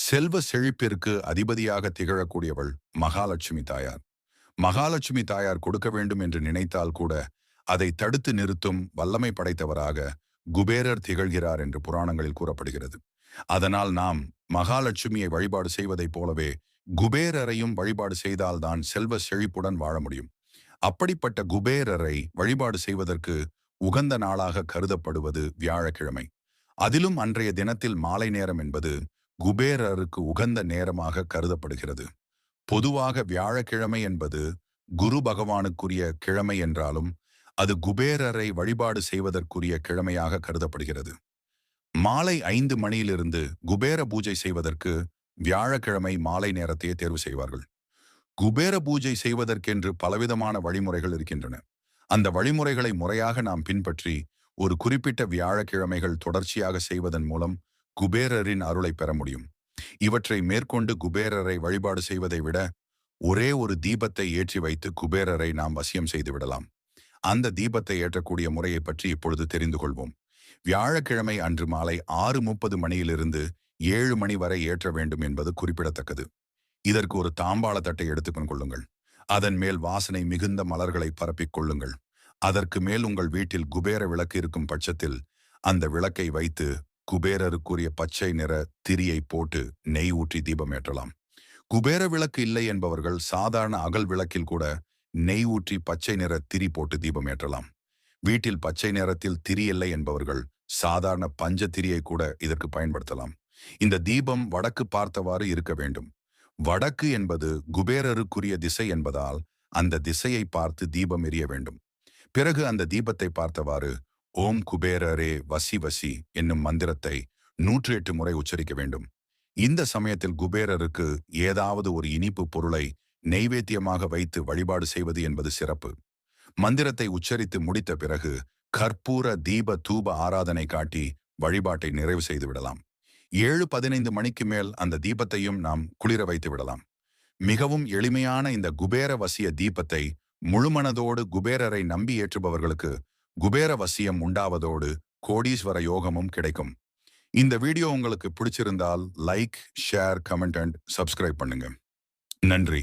செல்வ செழிப்பிற்கு அதிபதியாக திகழக்கூடியவள் மகாலட்சுமி தாயார். மகாலட்சுமி தாயார் கொடுக்க வேண்டும் என்று நினைத்தால் கூட அதை தடுத்து நிறுத்தும் வல்லமை படைத்தவராக குபேரர் திகழ்கிறார் என்று புராணங்களில் கூறப்படுகிறது. அதனால் நாம் மகாலட்சுமியை வழிபாடு செய்வதைப் போலவே குபேரரையும் வழிபாடு செய்தால்தான் செல்வ செழிப்புடன் வாழ முடியும். அப்படிப்பட்ட குபேரரை வழிபாடு செய்வதற்கு உகந்த நாளாக கருதப்படுவது வியாழக்கிழமை. அதிலும் அன்றைய தினத்தில் மாலை நேரம் என்பது குபேரருக்கு உகந்த நேரமாக கருதப்படுகிறது. பொதுவாக வியாழக்கிழமை என்பது குரு பகவானுக்குரிய கிழமை என்றாலும் அது குபேரரை வழிபாடு செய்வதற்குரிய கிழமையாக கருதப்படுகிறது. மாலை 5 மணியிலிருந்து குபேர பூஜை செய்வதற்கு வியாழக்கிழமை மாலை நேரத்தையே தேர்வு செய்வார்கள். குபேர பூஜை செய்வதற்கென்று பலவிதமான வழிமுறைகள் இருக்கின்றன. அந்த வழிமுறைகளை முறையாக நாம் பின்பற்றி ஒரு குறிப்பிட்ட வியாழக்கிழமைகள் தொடர்ச்சியாக செய்வதன் மூலம் குபேரரின் அருளை பெற முடியும். இவற்றை மேற்கொண்டு குபேரரை வழிபாடு செய்வதை விட ஒரே ஒரு தீபத்தை ஏற்றி வைத்து குபேரரை நாம் வசியம் செய்து விடலாம். அந்த தீபத்தை ஏற்றக்கூடிய முறையை பற்றி இப்பொழுது தெரிந்து கொள்வோம். வியாழக்கிழமை அன்று மாலை 6:30 மணியிலிருந்து 7 மணி வரை ஏற்ற வேண்டும் என்பது குறிப்பிடத்தக்கது. இதற்கு ஒரு தாம்பாள தட்டை எடுத்துக்கொண்டு கொள்ளுங்கள். அதன் மேல் வாசனை மிகுந்த மலர்களை பரப்பிக் கொள்ளுங்கள். அதற்கு மேல் உங்கள் வீட்டில் குபேர விளக்கு இருக்கும் பட்சத்தில் அந்த விளக்கை வைத்து குபேரருக்குரிய பச்சை நிற திரியை போட்டு நெய் ஊற்றி தீபம் ஏற்றலாம். குபேர விளக்கு இல்லை என்பவர்கள் சாதாரண அகல் விளக்கில் கூட நெய் ஊற்றி பச்சை நிற திரி போட்டு தீபம் ஏற்றலாம். வீட்டில் பச்சை நிறத்தில் திரி இல்லை என்பவர்கள் சாதாரண பஞ்ச திரியை கூட இதற்கு பயன்படுத்தலாம். இந்த தீபம் வடக்கு பார்த்தவாறு இருக்க வேண்டும். வடக்கு என்பது குபேரருக்குரிய திசை என்பதால் அந்த திசையை பார்த்து தீபம் எரிய வேண்டும். பிறகு அந்த தீபத்தை பார்த்தவாறு ஓம் குபேரரே வசி வசி என்னும் மந்திரத்தை 108 முறை உச்சரிக்க வேண்டும். இந்த சமயத்தில் குபேரருக்கு ஏதாவது ஒரு இனிப்பு பொருளை நெய்வேத்தியமாக வைத்து வழிபாடு செய்வது என்பது சிறப்பு. மந்திரத்தை உச்சரித்து முடித்த பிறகு கற்பூர தீப தூப ஆராதனை காட்டி வழிபாட்டை நிறைவு செய்து விடலாம். 7:15 மணிக்கு மேல் அந்த தீபத்தையும் நாம் குளிர வைத்து விடலாம். மிகவும் எளிமையான இந்த குபேர வசிய தீபத்தை முழுமனதோடு குபேரரை நம்பி ஏற்றுபவர்களுக்கு குபேர வசியம் உண்டாவதோடு கோடீஸ்வர யோகமும் கிடைக்கும். இந்த வீடியோ உங்களுக்கு பிடிச்சிருந்தால் like, share, comment and subscribe பண்ணுங்க. நன்றி.